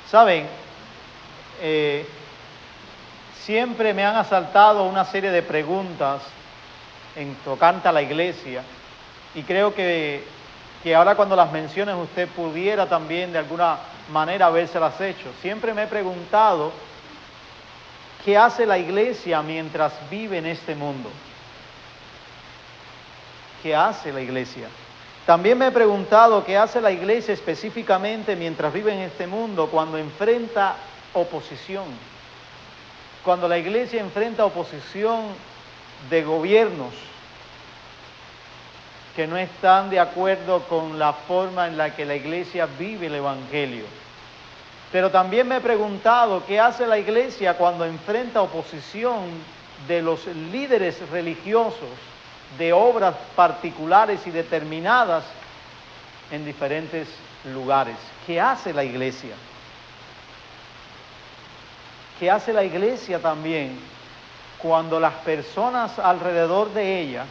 Saben, siempre me han asaltado una serie de preguntas en tocante a la iglesia, y creo que ahora cuando las menciones usted pudiera también de alguna manera habérselas hecho. Siempre me he preguntado qué hace la iglesia mientras vive en este mundo. ¿Qué hace la iglesia? También me he preguntado qué hace la iglesia específicamente mientras vive en este mundo cuando enfrenta oposición. Cuando la iglesia enfrenta oposición de gobiernos que no están de acuerdo con la forma en la que la iglesia vive el evangelio. Pero también me he preguntado qué hace la iglesia cuando enfrenta oposición de los líderes religiosos de obras particulares y determinadas en diferentes lugares. ¿Qué hace la iglesia? ¿Qué hace la iglesia también cuando las personas alrededor de ella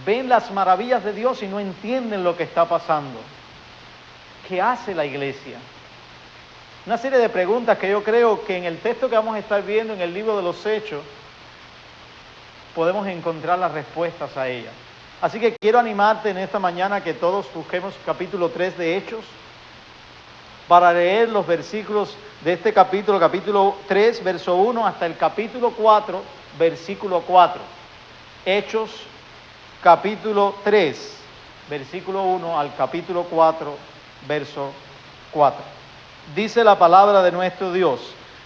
ven las maravillas de Dios y no entienden lo que está pasando? ¿Qué hace la iglesia? Una serie de preguntas que yo creo que en el texto que vamos a estar viendo en el libro de los Hechos podemos encontrar las respuestas a ellas. Así que quiero animarte en esta mañana que todos busquemos capítulo 3 de Hechos para leer los versículos de este capítulo, capítulo 3, verso 1 hasta el capítulo 4, versículo 4. Hechos, capítulo 3, versículo 1 al capítulo 4, verso 4. Dice la palabra de nuestro Dios: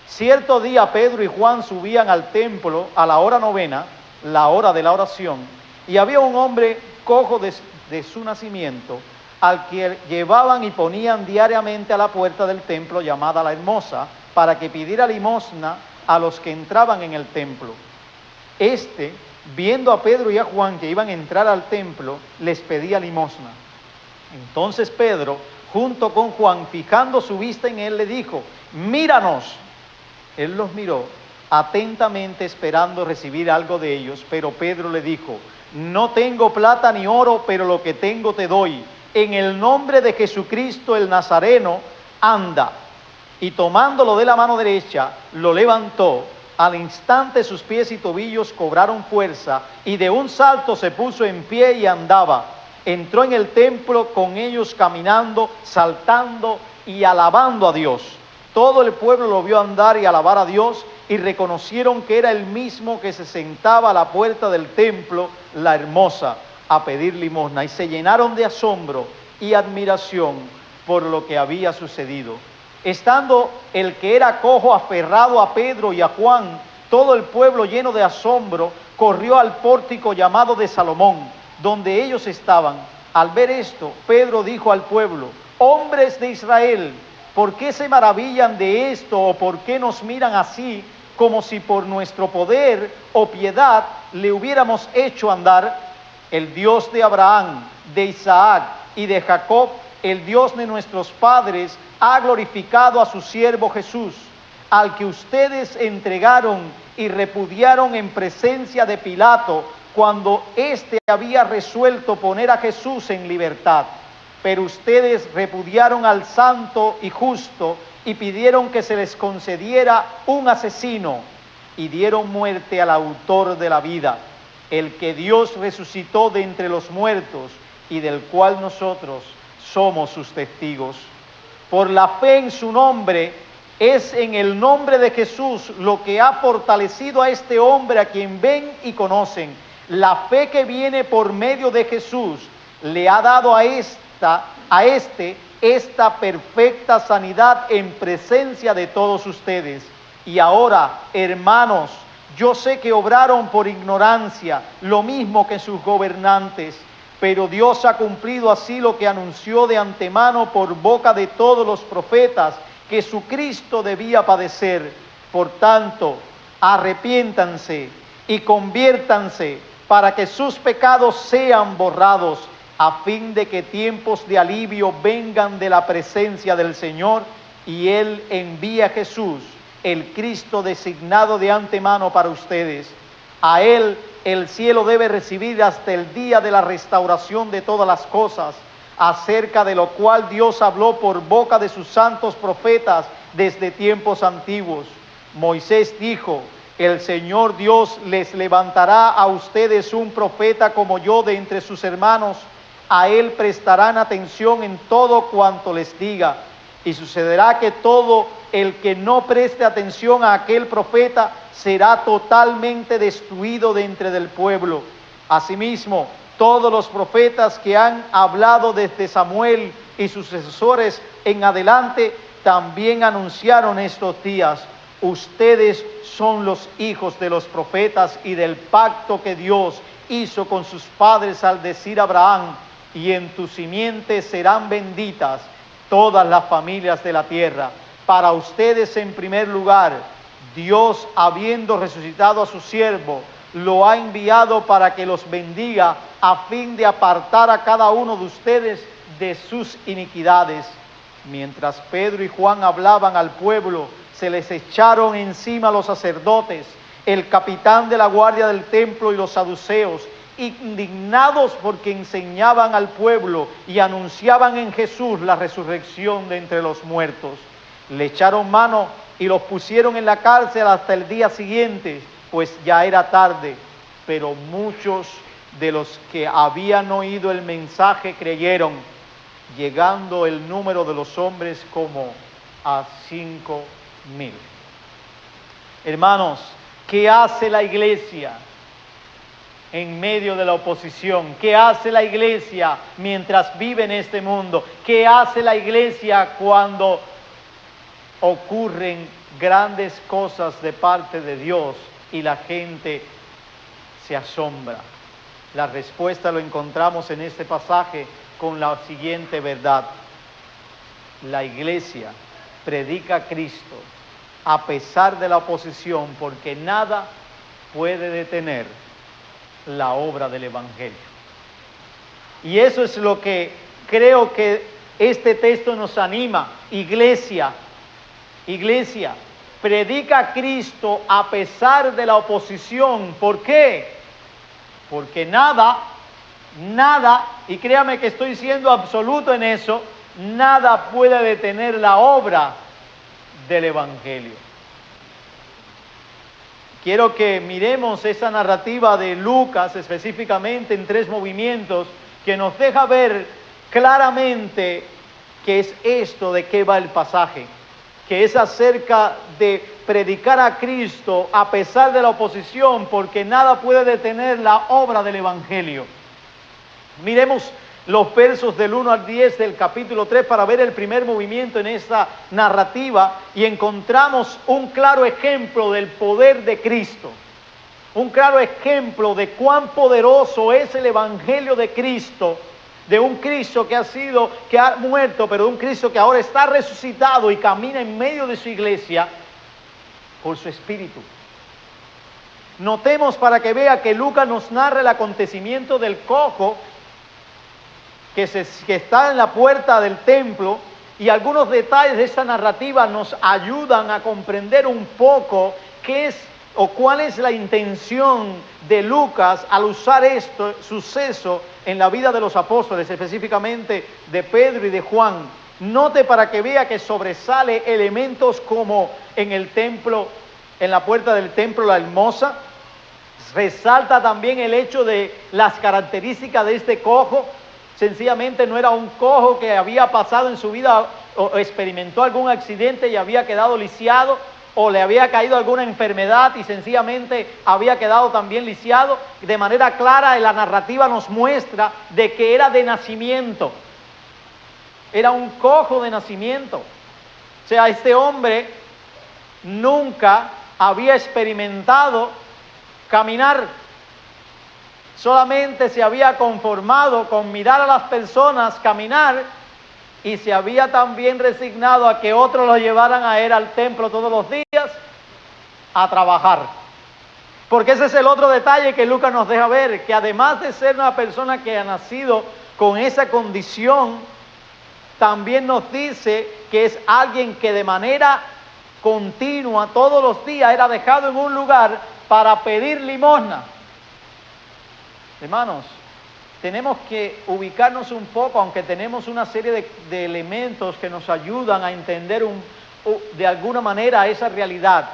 cierto día Pedro y Juan subían al templo a la hora novena, la hora de la oración, y había un hombre cojo de su nacimiento, al que llevaban y ponían diariamente a la puerta del templo llamada La Hermosa, para que pidiera limosna a los que entraban en el templo. Viendo a Pedro y a Juan que iban a entrar al templo, les pedía limosna. Entonces Pedro, junto con Juan, fijando su vista en él, le dijo: míranos. Él los miró atentamente, esperando recibir algo de ellos, pero Pedro le dijo: no tengo plata ni oro, pero lo que tengo te doy. En el nombre de Jesucristo el Nazareno, anda. Y tomándolo de la mano derecha, lo levantó. Al instante sus pies y tobillos cobraron fuerza, y de un salto se puso en pie y andaba. Entró en el templo con ellos caminando, saltando y alabando a Dios. Todo el pueblo lo vio andar y alabar a Dios, y reconocieron que era el mismo que se sentaba a la puerta del templo, La Hermosa, a pedir limosna, y se llenaron de asombro y admiración por lo que había sucedido. Estando el que era cojo aferrado a Pedro y a Juan, todo el pueblo lleno de asombro corrió al pórtico llamado de Salomón, donde ellos estaban. Al ver esto, Pedro dijo al pueblo: hombres de Israel, ¿por qué se maravillan de esto, o por qué nos miran así, como si por nuestro poder o piedad le hubiéramos hecho andar? El Dios de Abraham, de Isaac y de Jacob, el Dios de nuestros padres, ha glorificado a su siervo Jesús, al que ustedes entregaron y repudiaron en presencia de Pilato, cuando éste había resuelto poner a Jesús en libertad. Pero ustedes repudiaron al santo y justo y pidieron que se les concediera un asesino, y dieron muerte al autor de la vida, el que Dios resucitó de entre los muertos y del cual nosotros somos sus testigos. Por la fe en su nombre, es en el nombre de Jesús lo que ha fortalecido a este hombre, a quien ven y conocen. La fe que viene por medio de Jesús le ha dado a esta perfecta sanidad en presencia de todos ustedes. Y ahora, hermanos, yo sé que obraron por ignorancia, lo mismo que sus gobernantes, pero Dios ha cumplido así lo que anunció de antemano por boca de todos los profetas, que su Cristo debía padecer. Por tanto, arrepiéntanse y conviértanse para que sus pecados sean borrados, a fin de que tiempos de alivio vengan de la presencia del Señor, y Él envíe a Jesús, el Cristo designado de antemano para ustedes. A Él el cielo debe recibir hasta el día de la restauración de todas las cosas, acerca de lo cual Dios habló por boca de sus santos profetas desde tiempos antiguos. Moisés dijo: el Señor Dios les levantará a ustedes un profeta como yo de entre sus hermanos. A él prestarán atención en todo cuanto les diga. Y sucederá que todo el que no preste atención a aquel profeta será totalmente destruido de entre del pueblo. Asimismo, todos los profetas que han hablado desde Samuel y sus sucesores en adelante también anunciaron estos días. Ustedes son los hijos de los profetas y del pacto que Dios hizo con sus padres al decir a Abraham: y en tu simiente serán benditas todas las familias de la tierra. Para ustedes, en primer lugar, Dios, habiendo resucitado a su siervo, lo ha enviado para que los bendiga, a fin de apartar a cada uno de ustedes de sus iniquidades. Mientras Pedro y Juan hablaban al pueblo, se les echaron encima los sacerdotes, el capitán de la guardia del templo y los saduceos, indignados porque enseñaban al pueblo y anunciaban en Jesús la resurrección de entre los muertos. Le echaron mano y los pusieron en la cárcel hasta el día siguiente, pues ya era tarde. Pero muchos de los que habían oído el mensaje creyeron, llegando el número de los hombres como a 5,000. Hermanos, ¿qué hace la iglesia en medio de la oposición? ¿Qué hace la iglesia mientras vive en este mundo? ¿Qué hace la iglesia cuando ocurren grandes cosas de parte de Dios y la gente se asombra? La respuesta lo encontramos en este pasaje con la siguiente verdad: la iglesia predica a Cristo a pesar de la oposición, porque nada puede detener la obra del Evangelio. Y eso es lo que creo que este texto nos anima. Iglesia, predica a Cristo a pesar de la oposición. ¿Por qué? Porque nada, y créame que estoy siendo absoluto en eso, nada puede detener la obra del Evangelio. Quiero que miremos esa narrativa de Lucas específicamente en 3 movimientos que nos deja ver claramente qué es esto, de qué va el pasaje, que es acerca de predicar a Cristo a pesar de la oposición, porque nada puede detener la obra del Evangelio. Miremos los versos del 1 al 10 del capítulo 3 para ver el primer movimiento en esta narrativa, y encontramos un claro ejemplo del poder de Cristo, un claro ejemplo de cuán poderoso es el Evangelio de Cristo, de un Cristo que ha muerto, pero de un Cristo que ahora está resucitado y camina en medio de su iglesia por su Espíritu. Notemos, para que vea, que Lucas nos narra el acontecimiento del cojo que está en la puerta del templo, y algunos detalles de esta narrativa nos ayudan a comprender un poco qué es o cuál es la intención de Lucas al usar este suceso en la vida de los apóstoles, específicamente de Pedro y de Juan. Note, para que vea, que sobresale elementos como en el templo, en la puerta del templo, la hermosa. Resalta también el hecho de las características de este cojo. Sencillamente no era un cojo que había pasado en su vida o experimentó algún accidente y había quedado lisiado, o le había caído alguna enfermedad y sencillamente había quedado también lisiado. De manera clara, la narrativa nos muestra de que era de nacimiento. Era un cojo de nacimiento. O sea, este hombre nunca había experimentado caminar. Solamente se había conformado con mirar a las personas caminar, y se había también resignado a que otros lo llevaran a él al templo todos los días a trabajar. Porque ese es el otro detalle que Lucas nos deja ver, que además de ser una persona que ha nacido con esa condición, también nos dice que es alguien que de manera continua, todos los días, era dejado en un lugar para pedir limosna. Hermanos, tenemos que ubicarnos un poco, aunque tenemos una serie de elementos que nos ayudan a entender de alguna manera esa realidad.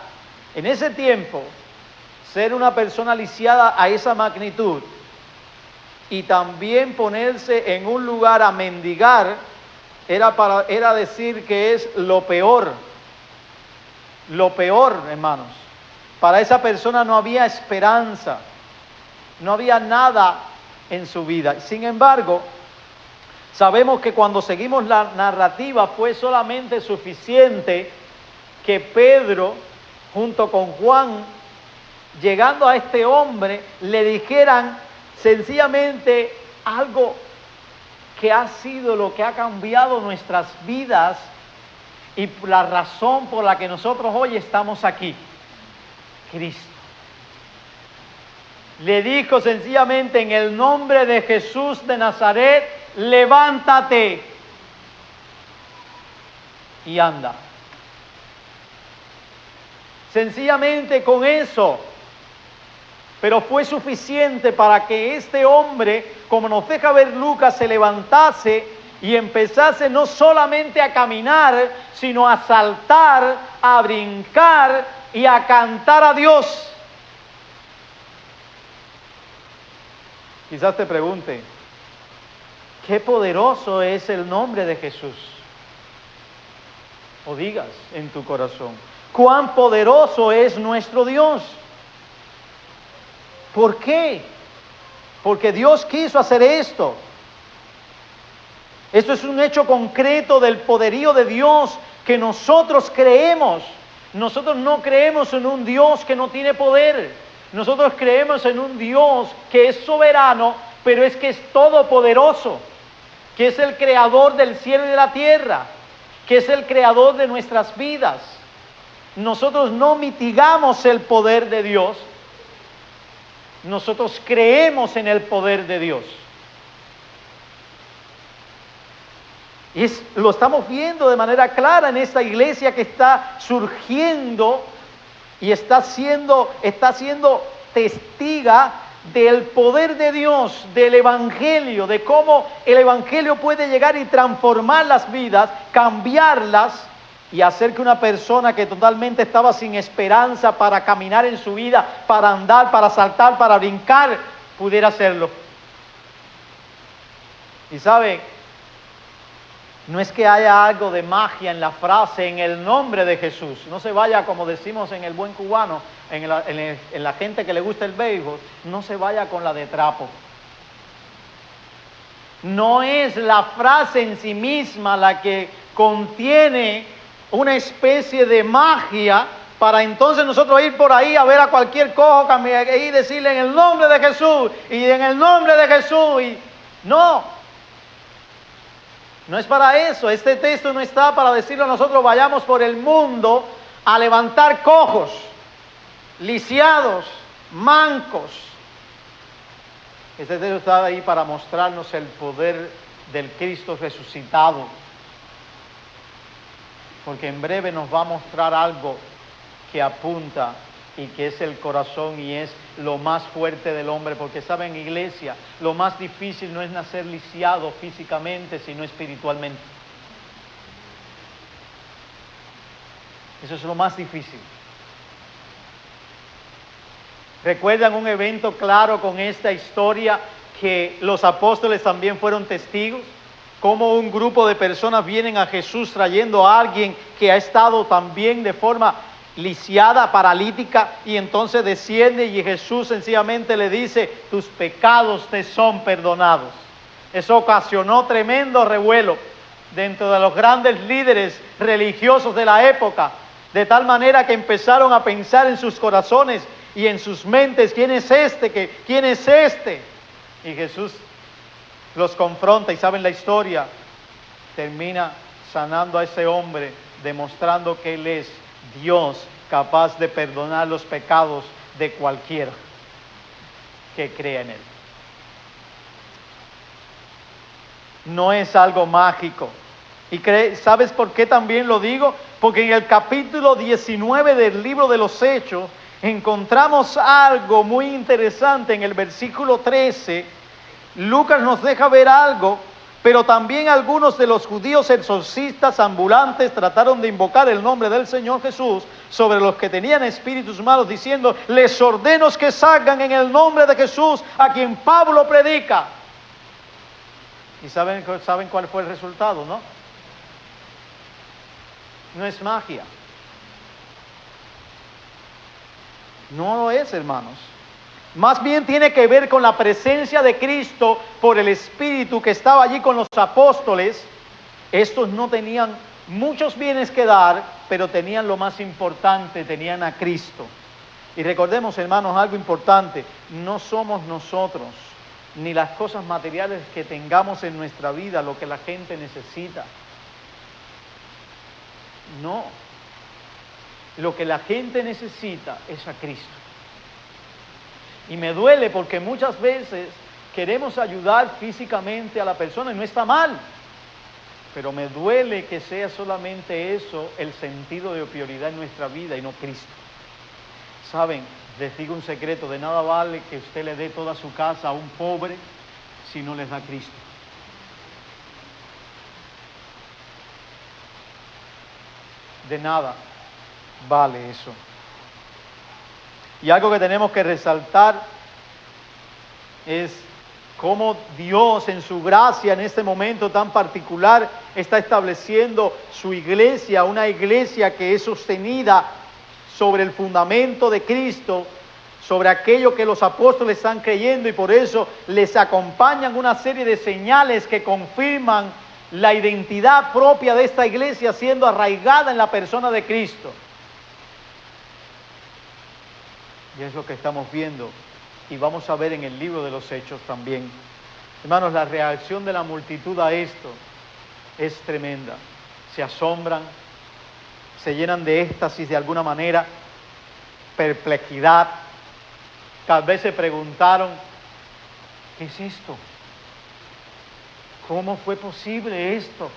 En ese tiempo, ser una persona lisiada a esa magnitud y también ponerse en un lugar a mendigar era decir que es lo peor, hermanos. Para esa persona no había esperanza, no había nada en su vida. Sin embargo, sabemos que cuando seguimos la narrativa fue solamente suficiente que Pedro, junto con Juan, llegando a este hombre, le dijeran sencillamente algo que ha sido lo que ha cambiado nuestras vidas y la razón por la que nosotros hoy estamos aquí. Cristo. Le dijo sencillamente: en el nombre de Jesús de Nazaret, levántate y anda. Sencillamente con eso. Pero fue suficiente para que este hombre, como nos deja ver Lucas, se levantase y empezase no solamente a caminar, sino a saltar, a brincar y a cantar a Dios. Quizás te pregunte, ¿qué poderoso es el nombre de Jesús? O digas en tu corazón, ¿cuán poderoso es nuestro Dios? ¿Por qué? Porque Dios quiso hacer esto. Esto es un hecho concreto del poderío de Dios que nosotros creemos. Nosotros no creemos en un Dios que no tiene poder. Nosotros creemos en un Dios que es soberano, pero es que es todopoderoso, que es el creador del cielo y de la tierra, que es el creador de nuestras vidas. Nosotros no mitigamos el poder de Dios, nosotros creemos en el poder de Dios. Y lo estamos viendo de manera clara en esta iglesia que está surgiendo y está siendo testiga del poder de Dios, del Evangelio, de cómo el Evangelio puede llegar y transformar las vidas, cambiarlas y hacer que una persona que totalmente estaba sin esperanza para caminar en su vida, para andar, para saltar, para brincar, pudiera hacerlo. Y sabe, no es que haya algo de magia en la frase, en el nombre de Jesús. No se vaya, como decimos en el buen cubano, en la gente que le gusta el béisbol, no se vaya con la de trapo. No es la frase en sí misma la que contiene una especie de magia para entonces nosotros ir por ahí a ver a cualquier cojo y decirle en el nombre de Jesús y en el nombre de Jesús. No es para eso. Este texto no está para decirle a nosotros vayamos por el mundo a levantar cojos, lisiados, mancos. Este texto está ahí para mostrarnos el poder del Cristo resucitado. Porque en breve nos va a mostrar algo que apunta y que es el corazón y es lo más fuerte del hombre. Porque saben, iglesia, lo más difícil no es nacer lisiado físicamente, sino espiritualmente. Eso es lo más difícil. ¿Recuerdan un evento claro con esta historia que los apóstoles también fueron testigos? Cómo un grupo de personas vienen a Jesús trayendo a alguien que ha estado también de forma lisiada, paralítica, y entonces desciende y Jesús sencillamente le dice: tus pecados te son perdonados. Eso ocasionó tremendo revuelo dentro de los grandes líderes religiosos de la época, de tal manera que empezaron a pensar en sus corazones y en sus mentes: ¿quién es este? ¿Quién es este? Y Jesús los confronta, y saben la historia, termina sanando a ese hombre, demostrando que Él es Dios capaz de perdonar los pecados de cualquiera que crea en Él. No es algo mágico. ¿Y sabes por qué también lo digo? Porque en el capítulo 19 del libro de los Hechos encontramos algo muy interesante en el versículo 13, Lucas nos deja ver algo, pero también algunos de los judíos exorcistas ambulantes trataron de invocar el nombre del Señor Jesús sobre los que tenían espíritus malos, diciendo: les ordeno que salgan en el nombre de Jesús, a quien Pablo predica. ¿Y saben cuál fue el resultado, no? No es magia. No lo es, hermanos. Más bien tiene que ver con la presencia de Cristo por el Espíritu que estaba allí con los apóstoles. Estos no tenían muchos bienes que dar, pero tenían lo más importante, tenían a Cristo. Y recordemos, hermanos, algo importante: no somos nosotros ni las cosas materiales que tengamos en nuestra vida lo que la gente necesita. No. Lo que la gente necesita es a Cristo. Y me duele porque muchas veces queremos ayudar físicamente a la persona y no está mal. Pero me duele que sea solamente eso el sentido de prioridad en nuestra vida y no Cristo. Saben, les digo un secreto: de nada vale que usted le dé toda su casa a un pobre si no les da Cristo. De nada vale eso. Y algo que tenemos que resaltar es cómo Dios, en su gracia, en este momento tan particular, está estableciendo su iglesia, una iglesia que es sostenida sobre el fundamento de Cristo, sobre aquello que los apóstoles están creyendo, y por eso les acompañan una serie de señales que confirman la identidad propia de esta iglesia siendo arraigada en la persona de Cristo. Y es lo que estamos viendo y vamos a ver en el libro de los Hechos también. Hermanos, la reacción de la multitud a esto es tremenda. Se asombran, se llenan de éxtasis de alguna manera, perplejidad. Tal vez se preguntaron: ¿qué es esto? ¿Cómo fue posible esto?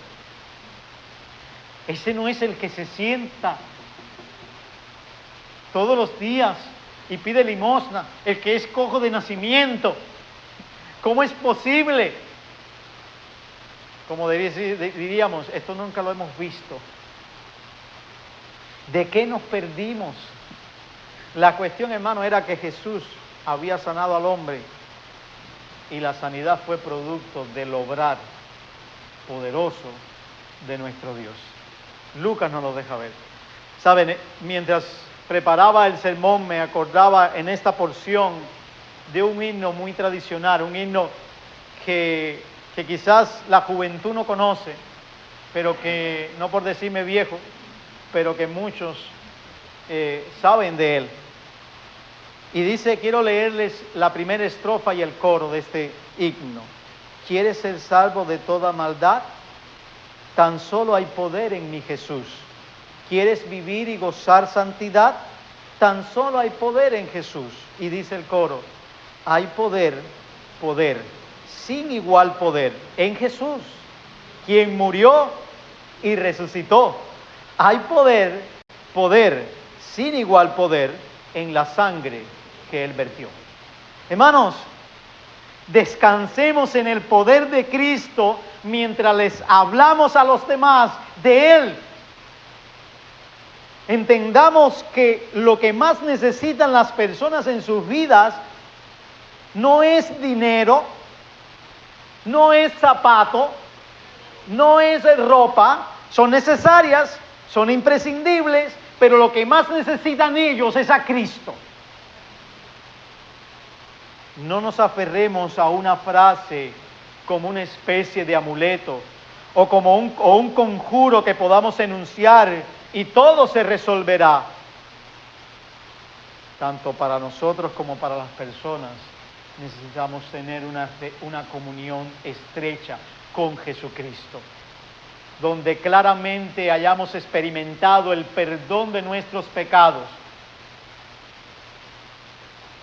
Ese no es el que se sienta todos los días y pide limosna, el que es cojo de nacimiento. ¿Cómo es posible? Como diríamos, esto nunca lo hemos visto. ¿De qué nos perdimos? La cuestión, hermano, era que Jesús había sanado al hombre y la sanidad fue producto del obrar poderoso de nuestro Dios. Lucas nos lo deja ver. Saben, mientras preparaba el sermón me acordaba en esta porción de un himno muy tradicional, un himno que quizás la juventud no conoce, pero que, no por decirme viejo, pero que muchos saben de él. Y dice, quiero leerles la primera estrofa y el coro de este himno. ¿Quieres ser salvo de toda maldad? Tan solo hay poder en mi Jesús. ¿Quieres vivir y gozar santidad? Tan solo hay poder en Jesús. Y dice el coro, hay poder, poder, sin igual poder en Jesús, quien murió y resucitó. Hay poder, poder, sin igual poder en la sangre que Él vertió. Hermanos, descansemos en el poder de Cristo mientras les hablamos a los demás de Él. Entendamos que lo que más necesitan las personas en sus vidas no es dinero, no es zapato, no es ropa. Son necesarias, son imprescindibles, pero lo que más necesitan ellos es a Cristo. No nos aferremos a una frase como una especie de amuleto o como un conjuro que podamos enunciar y todo se resolverá. Tanto para nosotros como para las personas necesitamos tener una comunión estrecha con Jesucristo, donde claramente hayamos experimentado el perdón de nuestros pecados,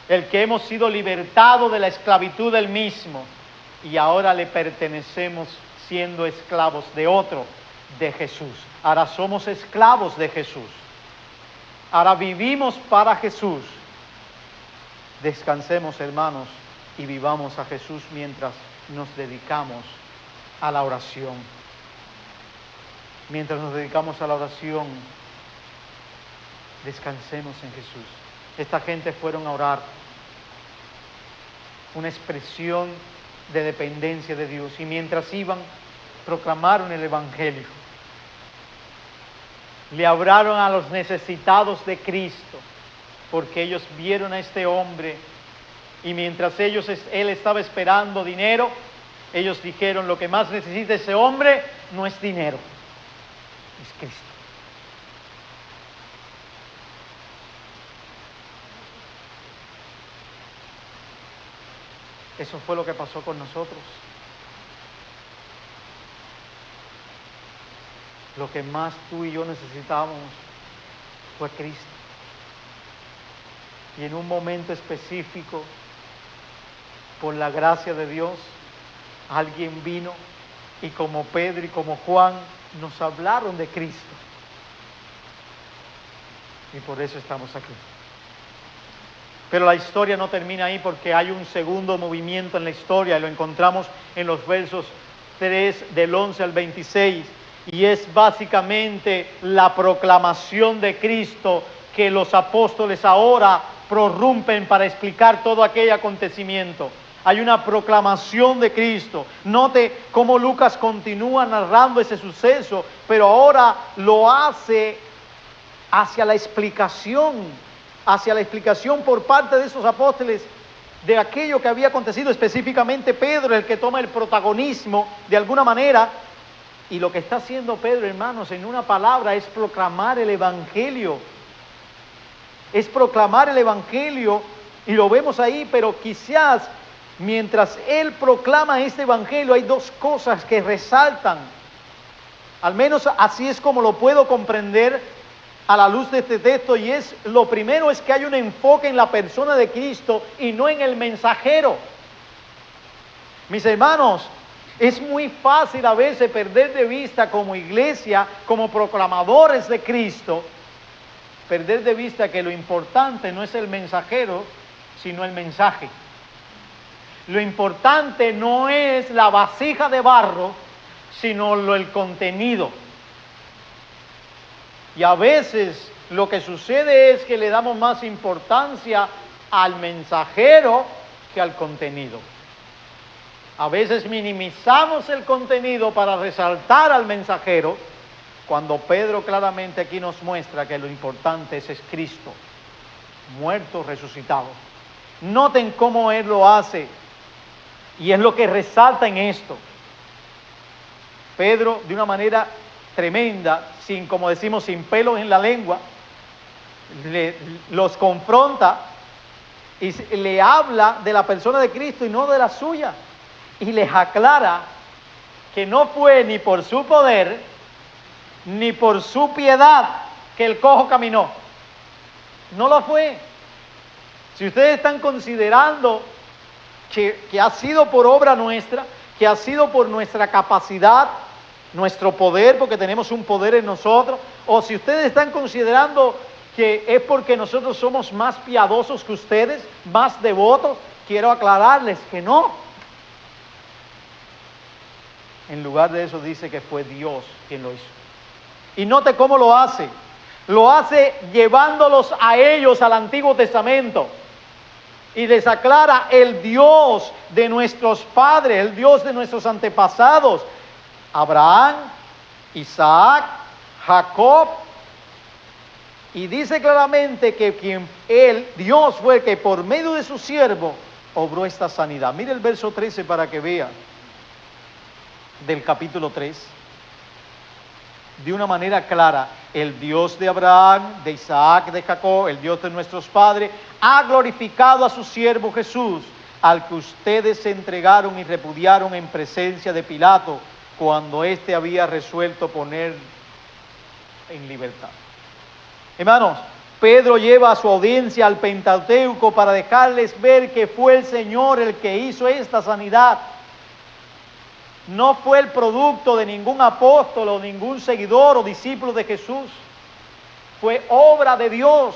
el que hemos sido libertados de la esclavitud del mismo y ahora le pertenecemos siendo esclavos de otro, de Jesús. Ahora somos esclavos de Jesús. Ahora vivimos para Jesús. Descansemos, hermanos, y vivamos a Jesús mientras nos dedicamos a la oración. Mientras nos dedicamos a la oración, descansemos en Jesús. Esta gente fueron a orar, una expresión de dependencia de Dios, y mientras iban, proclamaron el Evangelio. Le hablaron a los necesitados de Cristo, porque ellos vieron a este hombre, y mientras él estaba esperando dinero, ellos dijeron: lo que más necesita ese hombre no es dinero, es Cristo. Eso fue lo que pasó con nosotros. Lo que más tú y yo necesitábamos fue Cristo. Y en un momento específico, por la gracia de Dios, alguien vino y como Pedro y como Juan nos hablaron de Cristo. Y por eso estamos aquí. Pero la historia no termina ahí, porque hay un segundo movimiento en la historia y lo encontramos en los versos 3 del 11 al 26. Y es básicamente la proclamación de Cristo que los apóstoles ahora prorrumpen para explicar todo aquel acontecimiento. Hay una proclamación de Cristo. Note cómo Lucas continúa narrando ese suceso, pero ahora lo hace hacia la explicación por parte de esos apóstoles de aquello que había acontecido, específicamente Pedro, el que toma el protagonismo de alguna manera. Y lo que está haciendo Pedro, hermanos, en una palabra, es proclamar el Evangelio. Es proclamar el Evangelio, y lo vemos ahí, pero quizás mientras él proclama este Evangelio hay dos cosas que resaltan. Al menos así es como lo puedo comprender a la luz de este texto, y lo primero es que hay un enfoque en la persona de Cristo y no en el mensajero. Mis hermanos, es muy fácil a veces perder de vista como iglesia, como proclamadores de Cristo, perder de vista que lo importante no es el mensajero, sino el mensaje. Lo importante no es la vasija de barro, sino el contenido. Y a veces lo que sucede es que le damos más importancia al mensajero que al contenido. A veces minimizamos el contenido para resaltar al mensajero, cuando Pedro claramente aquí nos muestra que lo importante es Cristo, muerto, resucitado. Noten cómo él lo hace, y es lo que resalta en esto. Pedro, de una manera tremenda, como decimos, sin pelos en la lengua, los confronta y le habla de la persona de Cristo y no de la suya. Y les aclara que no fue ni por su poder, ni por su piedad que el cojo caminó. No lo fue. Si ustedes están considerando que ha sido por obra nuestra, que ha sido por nuestra capacidad, nuestro poder, porque tenemos un poder en nosotros, o si ustedes están considerando que es porque nosotros somos más piadosos que ustedes, más devotos, quiero aclararles que no. En lugar de eso dice que fue Dios quien lo hizo. Y note cómo lo hace. Lo hace llevándolos a ellos al Antiguo Testamento. Y les aclara el Dios de nuestros padres, el Dios de nuestros antepasados. Abraham, Isaac, Jacob. Y dice claramente que Dios fue el que por medio de su siervo obró esta sanidad. Mire el verso 13 para que vea. Del capítulo 3, de una manera clara: el Dios de Abraham, de Isaac, de Jacob, el Dios de nuestros padres, ha glorificado a su siervo Jesús, al que ustedes se entregaron y repudiaron en presencia de Pilato, cuando éste había resuelto poner en libertad. Hermanos, Pedro lleva a su audiencia al Pentateuco para dejarles ver que fue el Señor el que hizo esta sanidad. No fue el producto de ningún apóstol o ningún seguidor o discípulo de Jesús. Fue obra de Dios.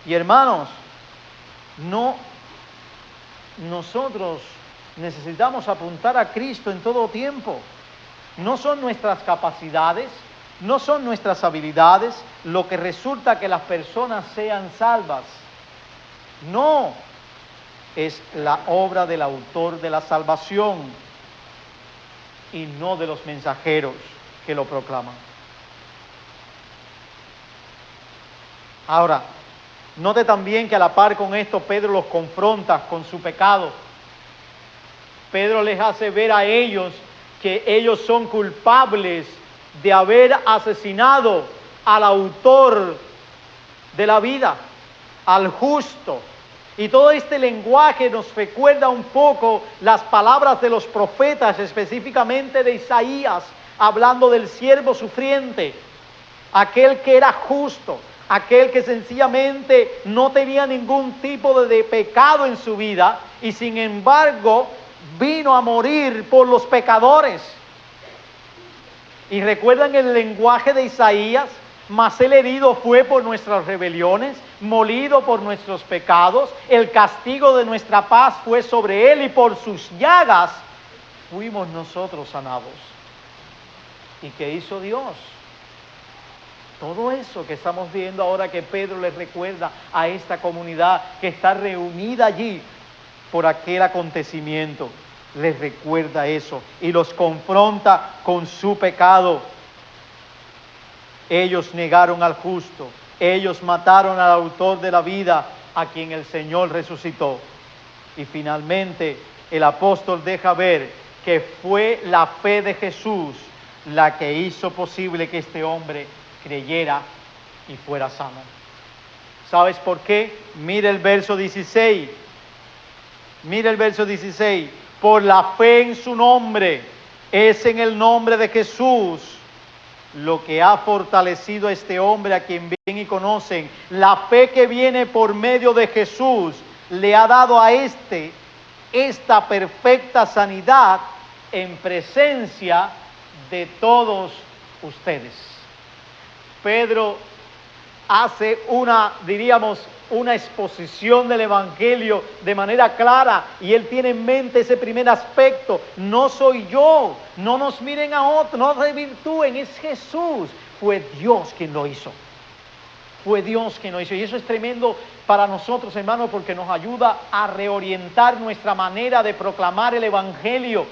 Y hermanos, No, nosotros necesitamos apuntar a Cristo en todo tiempo. No son nuestras capacidades, no son nuestras habilidades lo que resulta que las personas sean salvas. No, es la obra del autor de la salvación y no de los mensajeros que lo proclaman. Ahora, note también que a la par con esto Pedro los confronta con su pecado. Pedro les hace ver a ellos que ellos son culpables de haber asesinado al autor de la vida, al justo. Y todo este lenguaje nos recuerda un poco las palabras de los profetas, específicamente de Isaías, hablando del siervo sufriente, aquel que era justo, aquel que sencillamente no tenía ningún tipo de pecado en su vida y sin embargo vino a morir por los pecadores. Y recuerdan el lenguaje de Isaías: mas el herido fue por nuestras rebeliones, molido por nuestros pecados, el castigo de nuestra paz fue sobre él y por sus llagas fuimos nosotros sanados. ¿Y qué hizo Dios? Todo eso que estamos viendo ahora que Pedro les recuerda a esta comunidad que está reunida allí por aquel acontecimiento, les recuerda eso y los confronta con su pecado. Ellos negaron al justo, ellos mataron al autor de la vida, a quien el Señor resucitó. Y finalmente el apóstol deja ver que fue la fe de Jesús la que hizo posible que este hombre creyera y fuera sano. ¿Sabes por qué? Mira el verso 16. Mira el verso 16. Por la fe en su nombre, es en el nombre de Jesús lo que ha fortalecido a este hombre a quien ven y conocen. La fe que viene por medio de Jesús le ha dado a esta perfecta sanidad en presencia de todos ustedes. Pedro hace una exposición del Evangelio de manera clara y él tiene en mente ese primer aspecto: no soy yo, no nos miren a otro, no desvirtúen, es Jesús. Fue Dios quien lo hizo. Fue Dios quien lo hizo. Y eso es tremendo para nosotros, hermanos, porque nos ayuda a reorientar nuestra manera de proclamar el Evangelio.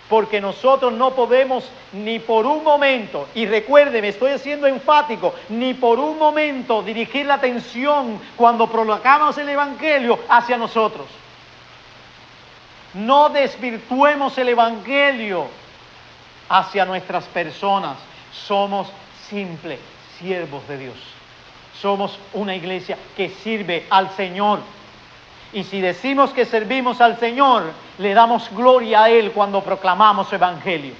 Porque nosotros no podemos ni por un momento, y recuérdeme, estoy siendo enfático, ni por un momento dirigir la atención cuando proclamamos el Evangelio hacia nosotros. No desvirtuemos el Evangelio hacia nuestras personas. Somos simples siervos de Dios. Somos una iglesia que sirve al Señor. Y si decimos que servimos al Señor, le damos gloria a Él cuando proclamamos su Evangelio.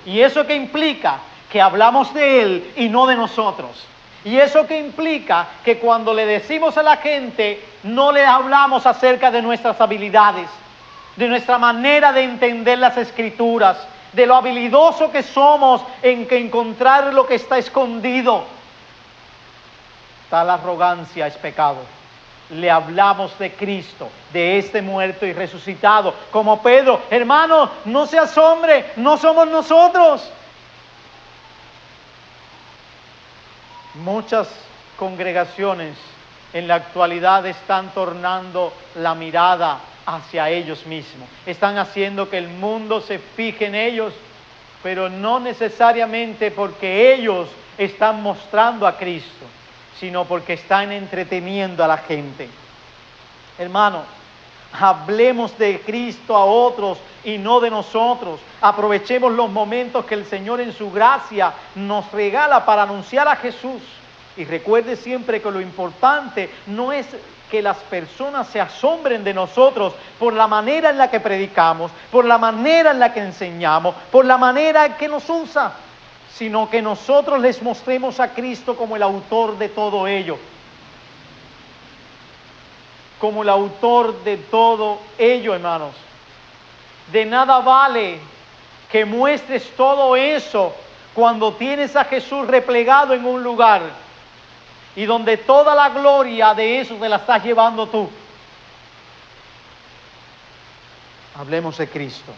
Y eso que implica que hablamos de Él y no de nosotros. Y eso que implica que cuando le decimos a la gente, no le hablamos acerca de nuestras habilidades, de nuestra manera de entender las Escrituras, de lo habilidoso que somos en que encontrar lo que está escondido. Tal arrogancia es pecado. Le hablamos de Cristo, de este muerto y resucitado, como Pedro. Hermano, no se asombre, no somos nosotros. Muchas congregaciones en la actualidad están tornando la mirada hacia ellos mismos. Están haciendo que el mundo se fije en ellos, pero no necesariamente porque ellos están mostrando a Cristo, sino porque están entreteniendo a la gente. Hermano, hablemos de Cristo a otros y no de nosotros. Aprovechemos los momentos que el Señor en su gracia nos regala para anunciar a Jesús. Y recuerde siempre que lo importante no es que las personas se asombren de nosotros por la manera en la que predicamos, por la manera en la que enseñamos, por la manera en que nos usa, sino que nosotros les mostremos a Cristo como el autor de todo ello. Como el autor de todo ello, hermanos. De nada vale que muestres todo eso cuando tienes a Jesús replegado en un lugar y donde toda la gloria de eso te la estás llevando tú. Hablemos de Cristo.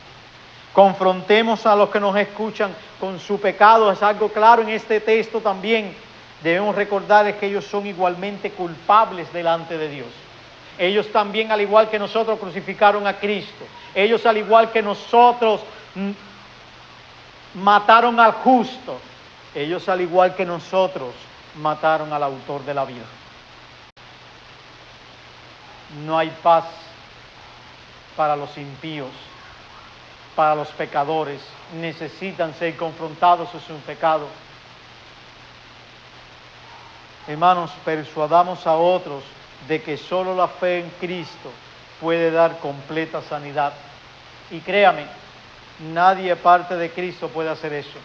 Confrontemos a los que nos escuchan con su pecado. Es algo claro en este texto también. Debemos recordarles que ellos son igualmente culpables delante de Dios. Ellos también, al igual que nosotros, crucificaron a Cristo. Ellos, al igual que nosotros, mataron al justo. Ellos, al igual que nosotros, mataron al autor de la vida. No hay paz para los impíos, para los pecadores. Necesitan ser confrontados en su pecado. Hermanos, persuadamos a otros de que solo la fe en Cristo puede dar completa sanidad. Y créame, nadie aparte de Cristo puede hacer eso.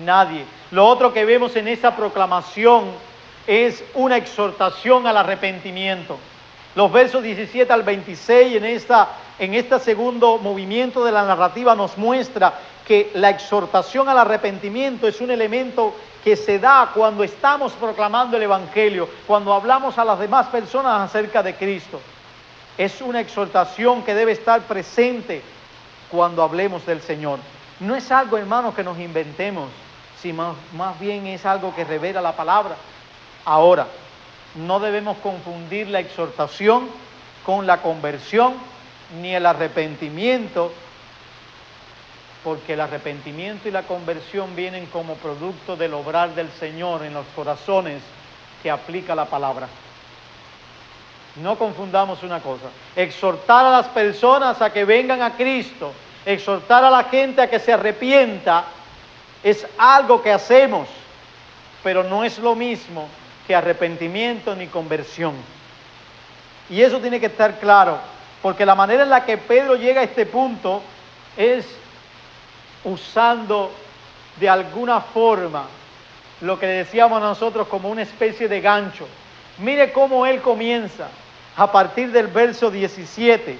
Nadie. Lo otro que vemos en esa proclamación es una exhortación al arrepentimiento. Los versos 17 al 26 en este segundo movimiento de la narrativa nos muestra que la exhortación al arrepentimiento es un elemento que se da cuando estamos proclamando el Evangelio, cuando hablamos a las demás personas acerca de Cristo. Es una exhortación que debe estar presente cuando hablemos del Señor. No es algo, hermanos, que nos inventemos, sino más bien es algo que revela la palabra. Ahora, no debemos confundir la exhortación con la conversión ni el arrepentimiento, porque el arrepentimiento y la conversión vienen como producto del obrar del Señor en los corazones que aplica la palabra. No confundamos una cosa. Exhortar a las personas a que vengan a Cristo, exhortar a la gente a que se arrepienta, es algo que hacemos, pero no es lo mismo que arrepentimiento ni conversión. Y eso tiene que estar claro, porque la manera en la que Pedro llega a este punto es usando de alguna forma lo que decíamos nosotros como una especie de gancho. Mire cómo él comienza a partir del verso 17.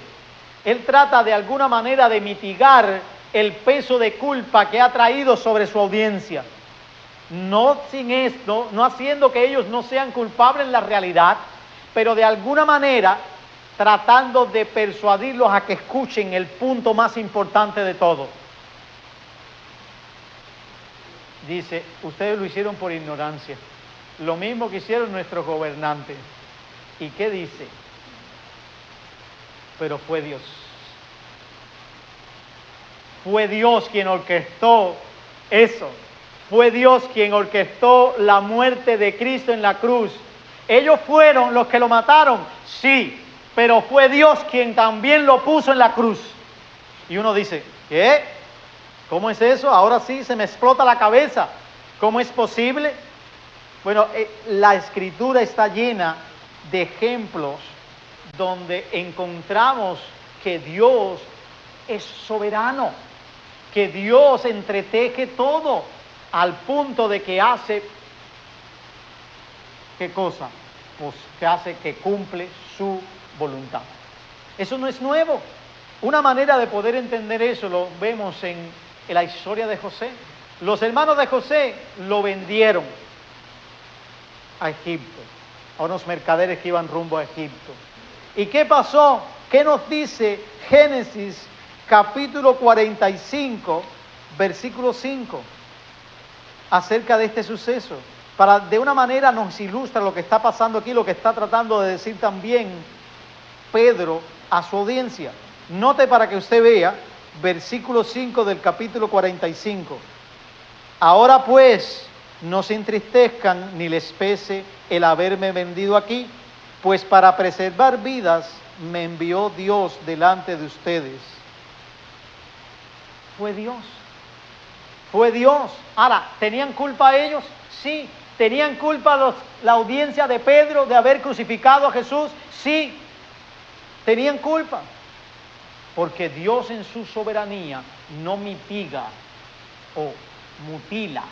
Él trata de alguna manera de mitigar el peso de culpa que ha traído sobre su audiencia. No sin esto, no haciendo que ellos no sean culpables en la realidad, pero de alguna manera tratando de persuadirlos a que escuchen el punto más importante de todo. Dice, ustedes lo hicieron por ignorancia, lo mismo que hicieron nuestros gobernantes. ¿Y qué dice? Pero fue Dios. Fue Dios quien orquestó eso. Fue Dios quien orquestó la muerte de Cristo en la cruz. Ellos fueron los que lo mataron, sí, pero fue Dios quien también lo puso en la cruz. Y uno dice, ¿qué? ¿Cómo es eso? Ahora sí se me explota la cabeza. ¿Cómo es posible? Bueno, la Escritura está llena de ejemplos donde encontramos que Dios es soberano, que Dios entreteje todo al punto de que hace, ¿qué cosa? Pues que hace que cumple su voluntad. Eso no es nuevo. Una manera de poder entender eso lo vemos en la historia de José. Los hermanos de José lo vendieron a Egipto, a unos mercaderes que iban rumbo a Egipto. ¿Y qué pasó? ¿Qué nos dice Génesis capítulo 45, versículo 5, acerca de este suceso? De una manera nos ilustra lo que está pasando aquí, lo que está tratando de decir también Pedro a su audiencia. Note para que usted vea, versículo 5 del capítulo 45. Ahora pues, no se entristezcan ni les pese el haberme vendido aquí, pues para preservar vidas me envió Dios delante de ustedes. Fue Dios. Fue Dios. Ahora, ¿tenían culpa ellos? Sí. ¿Tenían culpa la audiencia de Pedro de haber crucificado a Jesús? Sí. Tenían culpa. Porque Dios en su soberanía no mitiga o mutila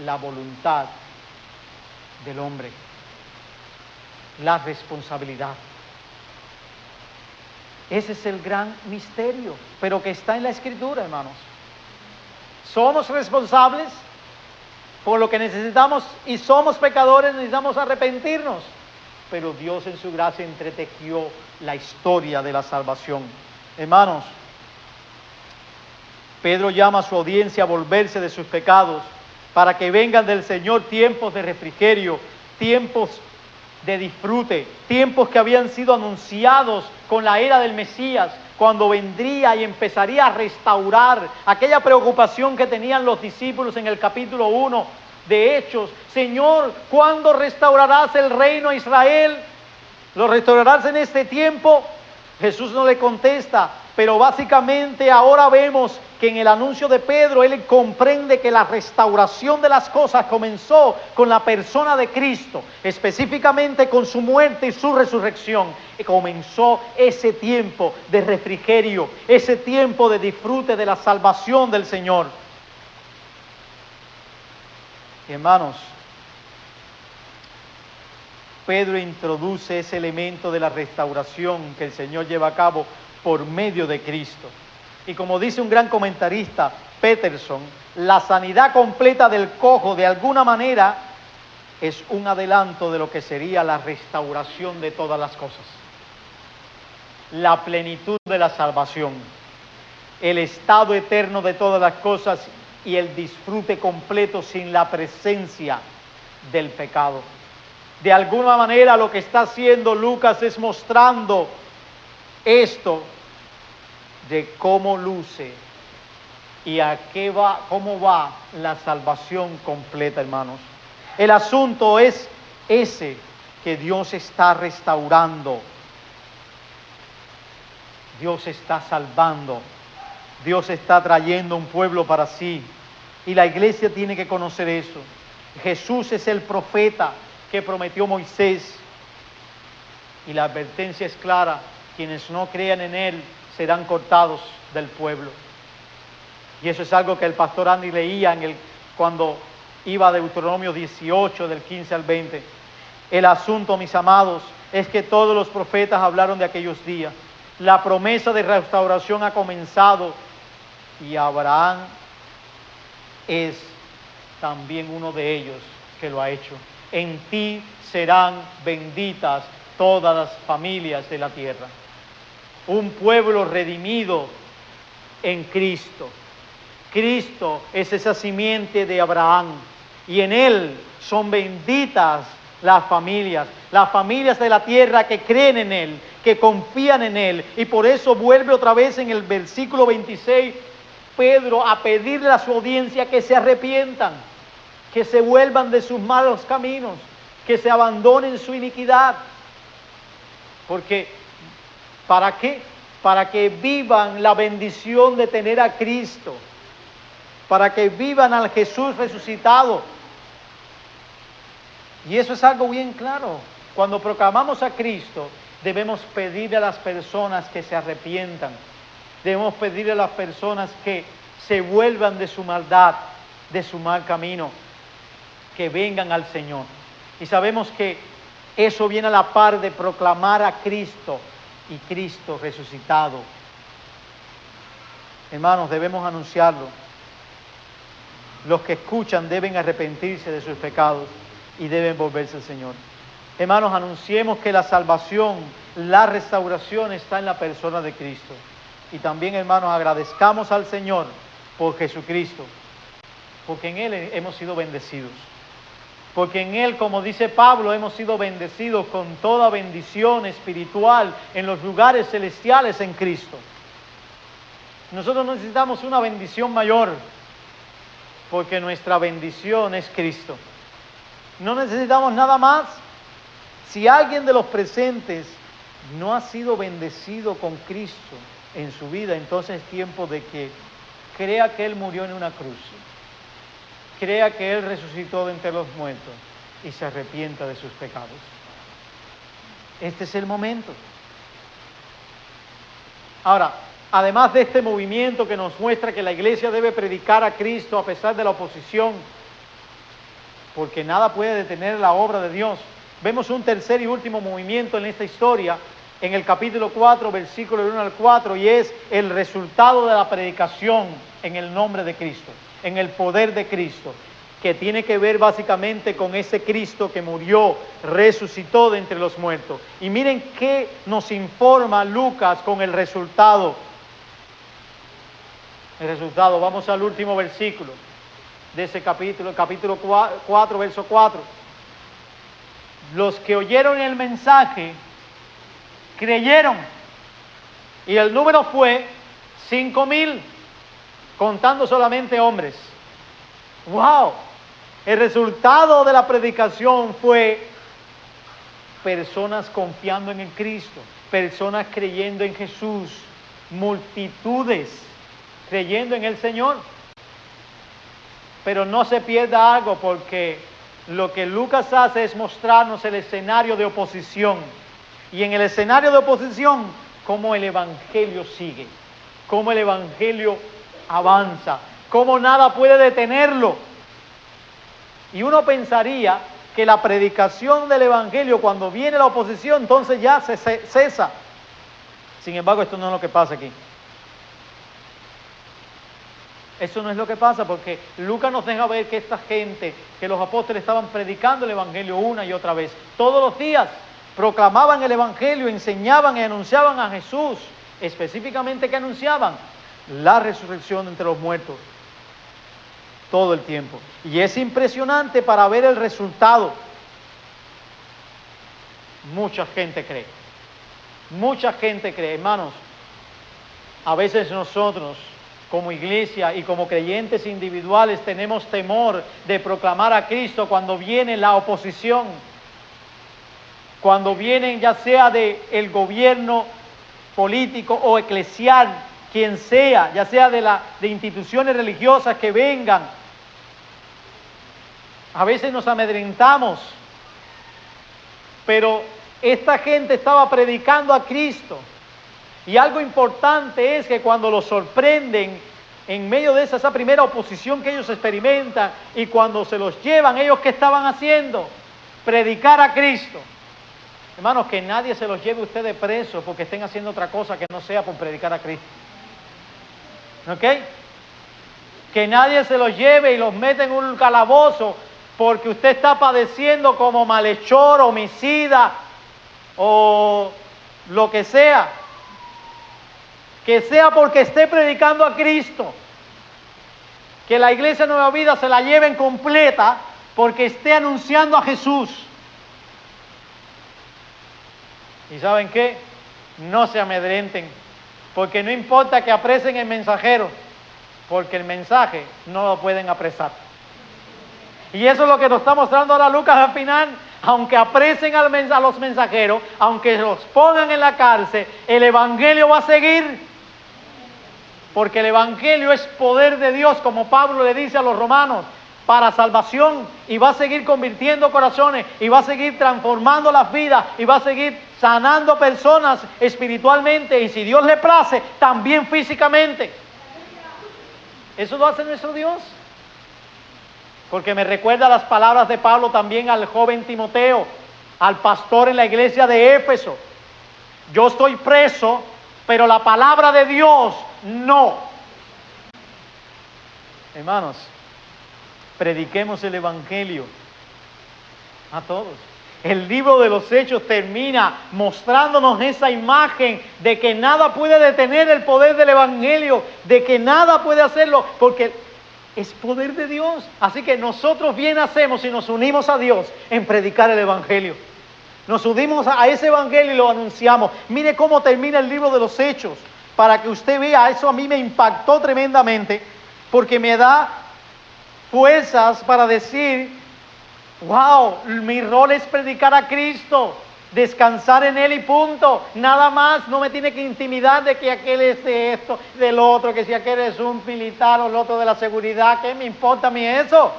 la voluntad del hombre, la responsabilidad. Ese es el gran misterio, pero que está en la Escritura, hermanos. Somos responsables por lo que necesitamos y somos pecadores, necesitamos arrepentirnos. Pero Dios en su gracia entretejió la historia de la salvación. Hermanos, Pedro llama a su audiencia a volverse de sus pecados para que vengan del Señor tiempos de refrigerio, tiempos de disfrute, tiempos que habían sido anunciados con la era del Mesías, cuando vendría y empezaría a restaurar aquella preocupación que tenían los discípulos en el capítulo 1 de Hechos. Señor, ¿cuándo restaurarás el reino a Israel? ¿Lo restaurarás en este tiempo? Jesús no le contesta, pero básicamente ahora vemos que en el anuncio de Pedro, él comprende que la restauración de las cosas comenzó con la persona de Cristo, específicamente con su muerte y su resurrección. Y comenzó ese tiempo de refrigerio, ese tiempo de disfrute de la salvación del Señor. Y hermanos, Pedro introduce ese elemento de la restauración que el Señor lleva a cabo por medio de Cristo. Y como dice un gran comentarista, Peterson, la sanidad completa del cojo de alguna manera es un adelanto de lo que sería la restauración de todas las cosas. La plenitud de la salvación, el estado eterno de todas las cosas y el disfrute completo sin la presencia del pecado. De alguna manera lo que está haciendo Lucas es mostrando esto de cómo luce y a qué va, cómo va la salvación completa, hermanos. El asunto es ese, que Dios está restaurando, Dios está salvando, Dios está trayendo un pueblo para sí, y la iglesia tiene que conocer eso. Jesús es el profeta que prometió Moisés, y la advertencia es clara: quienes no crean en Él serán cortados del pueblo. Y eso es algo que el pastor Andy leía cuando iba a Deuteronomio 18, del 15 al 20. El asunto, mis amados, es que todos los profetas hablaron de aquellos días. La promesa de restauración ha comenzado, y Abraham es también uno de ellos que lo ha hecho. En ti serán benditas todas las familias de la tierra. Un pueblo redimido en Cristo. Cristo es esa simiente de Abraham, y en Él son benditas las familias de la tierra que creen en Él, que confían en Él. Y por eso vuelve otra vez en el versículo 26 Pedro a pedirle a su audiencia que se arrepientan, que se vuelvan de sus malos caminos, que se abandonen su iniquidad. Porque, ¿para qué? Para que vivan la bendición de tener a Cristo, para que vivan al Jesús resucitado. Y eso es algo bien claro. Cuando proclamamos a Cristo, debemos pedirle a las personas que se arrepientan. Debemos pedirle a las personas que se vuelvan de su maldad, de su mal camino, que vengan al Señor. Y sabemos que eso viene a la par de proclamar a Cristo y Cristo resucitado. Hermanos, debemos anunciarlo. Los que escuchan deben arrepentirse de sus pecados y deben volverse al Señor. Hermanos, anunciemos que la salvación, la restauración está en la persona de Cristo. Y también, hermanos, agradezcamos al Señor por Jesucristo, porque en Él hemos sido bendecidos. Porque en Él, como dice Pablo, hemos sido bendecidos con toda bendición espiritual en los lugares celestiales en Cristo. Nosotros necesitamos una bendición mayor, porque nuestra bendición es Cristo. No necesitamos nada más. Si alguien de los presentes no ha sido bendecido con Cristo en su vida, entonces es tiempo de que crea que Él murió en una cruz, crea que Él resucitó de entre los muertos y se arrepienta de sus pecados. Este es el momento. Ahora, además de este movimiento que nos muestra que la iglesia debe predicar a Cristo a pesar de la oposición, porque nada puede detener la obra de Dios, vemos un tercer y último movimiento en esta historia, en el capítulo 4, versículo 1 al 4, y es el resultado de la predicación en el nombre de Cristo, en el poder de Cristo, que tiene que ver básicamente con ese Cristo que murió, resucitó de entre los muertos. Y miren qué nos informa Lucas con el resultado El resultado, vamos al último versículo de ese capítulo, capítulo 4, verso 4. Los que oyeron el mensaje creyeron, y el número fue 5,000, contando solamente hombres. ¡Wow! El resultado de la predicación fue personas confiando en el Cristo, personas creyendo en Jesús, multitudes creyendo en el Señor. Pero no se pierda algo, porque lo que Lucas hace es mostrarnos el escenario de oposición. Y en el escenario de oposición, cómo el Evangelio sigue, cómo el Evangelio avanza, cómo nada puede detenerlo. Y uno pensaría que la predicación del Evangelio, cuando viene la oposición, entonces ya se cesa. Sin embargo, esto no es lo que pasa aquí. Eso no es lo que pasa, porque Lucas nos deja ver que esta gente, que los apóstoles estaban predicando el Evangelio una y otra vez. Todos los días proclamaban el Evangelio, enseñaban y anunciaban a Jesús. Específicamente, ¿qué anunciaban? La resurrección de entre los muertos. Todo el tiempo. Y es impresionante para ver el resultado. Mucha gente cree. Mucha gente cree. Hermanos, a veces nosotros, como iglesia y como creyentes individuales, tenemos temor de proclamar a Cristo cuando viene la oposición, cuando vienen ya sea del gobierno político o eclesial, quien sea, ya sea de instituciones religiosas que vengan. A veces nos amedrentamos, pero esta gente estaba predicando a Cristo. Y algo importante es que cuando los sorprenden en medio de esa primera oposición que ellos experimentan, y cuando se los llevan, ellos ¿qué estaban haciendo? Predicar a Cristo. Hermanos, que nadie se los lleve ustedes presos porque estén haciendo otra cosa que no sea por predicar a Cristo. ¿Ok? Que nadie se los lleve y los meta en un calabozo porque usted está padeciendo como malhechor, homicida o lo que sea. Que sea porque esté predicando a Cristo. Que la iglesia Nueva Vida se la lleven completa porque esté anunciando a Jesús. ¿Y saben qué? No se amedrenten, porque no importa que apresen el mensajero, porque el mensaje no lo pueden apresar. Y eso es lo que nos está mostrando ahora Lucas al final. Aunque apresen a los mensajeros, aunque los pongan en la cárcel, el Evangelio va a seguir. Porque el Evangelio es poder de Dios, como Pablo le dice a los romanos, para salvación, y va a seguir convirtiendo corazones, y va a seguir transformando las vidas, y va a seguir sanando personas espiritualmente, y si Dios le place, también físicamente. Eso lo hace nuestro Dios. Porque me recuerda las palabras de Pablo también al joven Timoteo, al pastor en la iglesia de Éfeso. Yo estoy preso, pero la palabra de Dios no. Hermanos, prediquemos el Evangelio a todos. El libro de los Hechos termina mostrándonos esa imagen de que nada puede detener el poder del Evangelio, de que nada puede hacerlo, porque es poder de Dios. Así que nosotros bien hacemos si nos unimos a Dios en predicar el Evangelio. Nos unimos a ese Evangelio y lo anunciamos. Mire cómo termina el libro de los Hechos, para que usted vea. Eso a mí me impactó tremendamente, porque me da fuerzas para decir, wow, mi rol es predicar a Cristo, descansar en Él y punto. Nada más, no me tiene que intimidar de que aquel es de esto, del otro, que si aquel es un militar o el otro de la seguridad. ¿Qué me importa a mí eso?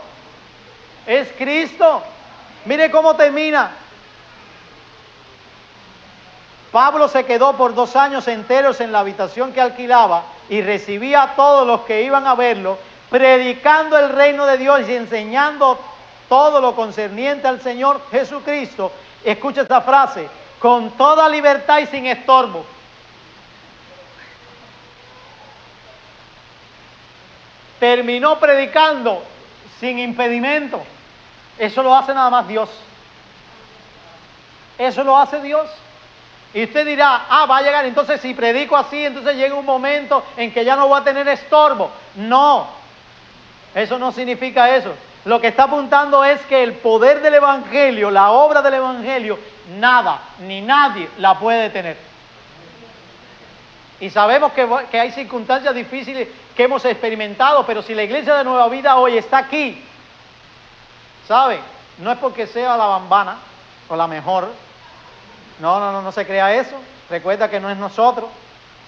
Es Cristo. Mire cómo termina. Pablo se quedó por 2 años enteros en la habitación que alquilaba y recibía a todos los que iban a verlo, predicando el reino de Dios y enseñando todo lo concerniente al Señor Jesucristo. Escucha esta frase: con toda libertad y sin estorbo. Terminó predicando sin impedimento. Eso lo hace nada más Dios. Eso lo hace Dios. Y usted dirá, va a llegar, entonces si predico así, entonces llega un momento en que ya no voy a tener estorbo. No, eso no significa eso. Lo que está apuntando es que el poder del Evangelio, la obra del Evangelio, nada ni nadie la puede detener. Y sabemos que hay circunstancias difíciles que hemos experimentado, pero si la iglesia de Nueva Vida hoy está aquí, ¿sabe? No es porque sea la bambana o la mejor. No se crea eso. Recuerda que no es nosotros,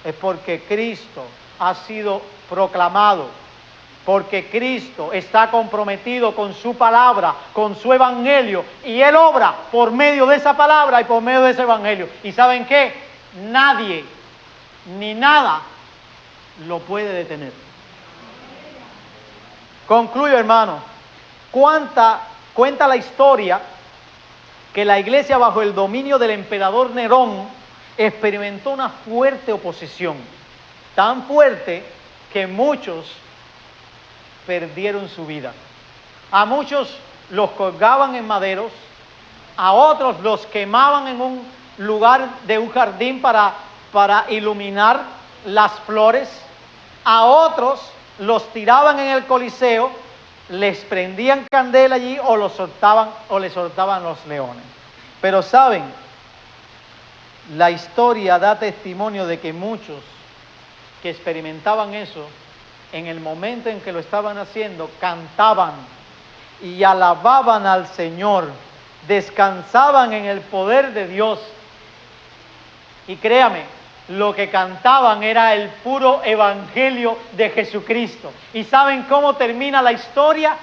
es porque Cristo ha sido proclamado, porque Cristo está comprometido con su palabra, con su evangelio, y Él obra por medio de esa palabra y por medio de ese evangelio. ¿Y saben qué? Nadie ni nada lo puede detener. Concluyo, hermano. Cuenta la historia que la iglesia bajo el dominio del emperador Nerón experimentó una fuerte oposición, tan fuerte que muchos perdieron su vida. A muchos los colgaban en maderos, a otros los quemaban en un lugar de un jardín para iluminar las flores, a otros los tiraban en el Coliseo, les prendían candela allí o les soltaban los leones. Pero saben, la historia da testimonio de que muchos que experimentaban eso, en el momento en que lo estaban haciendo, cantaban y alababan al Señor, descansaban en el poder de Dios. Y créame, lo que cantaban era el puro evangelio de Jesucristo. ¿Y saben cómo termina la historia?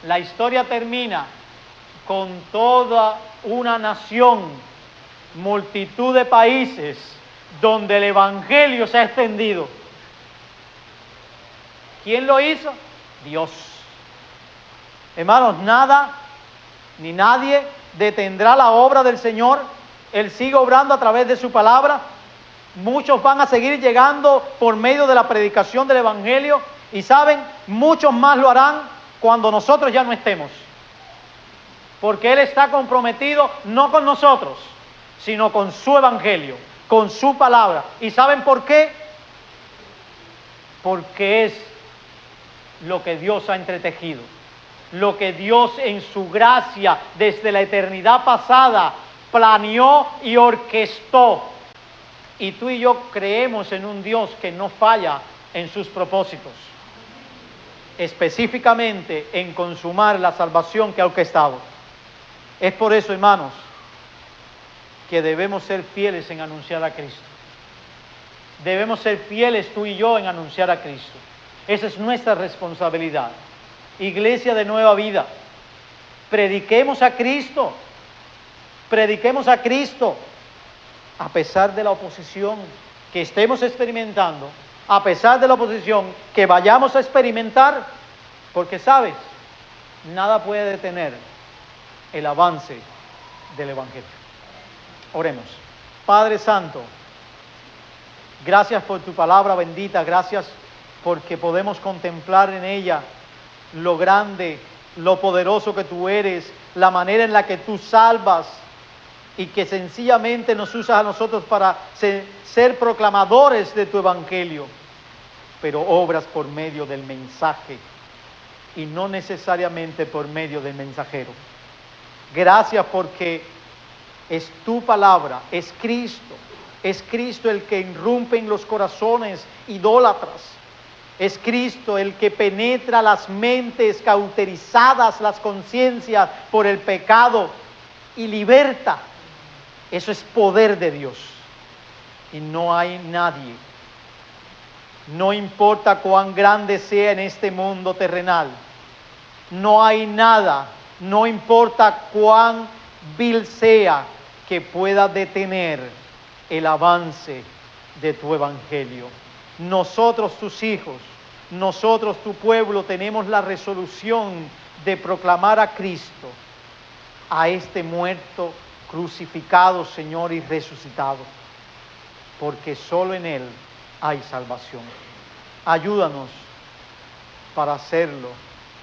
La historia termina con toda una nación, multitud de países, donde el evangelio se ha extendido. ¿Quién lo hizo? Dios. Hermanos, nada ni nadie detendrá la obra del Señor. Él sigue obrando a través de su palabra. Muchos van a seguir llegando por medio de la predicación del evangelio. Y saben, muchos más lo harán cuando nosotros ya no estemos. Porque Él está comprometido no con nosotros, sino con su evangelio, con su palabra. ¿Y saben por qué? Porque es lo que Dios ha entretejido, lo que Dios en su gracia desde la eternidad pasada planeó y orquestó. Y tú y yo creemos en un Dios que no falla en sus propósitos, específicamente en consumar la salvación que ha orquestado. Es por eso, hermanos, que debemos ser fieles en anunciar a Cristo. Debemos ser fieles tú y yo en anunciar a Cristo. Esa es nuestra responsabilidad. Iglesia de Nueva Vida, prediquemos a Cristo. Prediquemos a Cristo a pesar de la oposición que estemos experimentando, a pesar de la oposición que vayamos a experimentar, porque sabes, nada puede detener el avance del evangelio. Oremos. Padre Santo, gracias por tu palabra bendita, gracias porque podemos contemplar en ella lo grande, lo poderoso que tú eres, la manera en la que tú salvas y que sencillamente nos usas a nosotros para ser proclamadores de tu evangelio, pero obras por medio del mensaje y no necesariamente por medio del mensajero. Gracias porque es tu palabra, es Cristo el que irrumpe en los corazones idólatras. Es Cristo el que penetra las mentes cauterizadas, las conciencias por el pecado y liberta. Eso es poder de Dios. Y no hay nadie, no importa cuán grande sea en este mundo terrenal, no hay nada, no importa cuán vil sea, que pueda detener el avance de tu evangelio. Nosotros, tus hijos, nosotros, tu pueblo, tenemos la resolución de proclamar a Cristo, a este muerto, crucificado, Señor, y resucitado, porque solo en Él hay salvación. Ayúdanos para hacerlo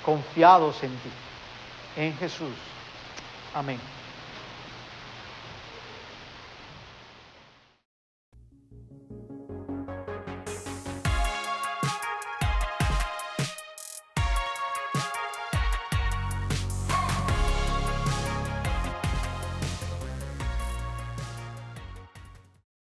confiados en ti, en Jesús. Amén.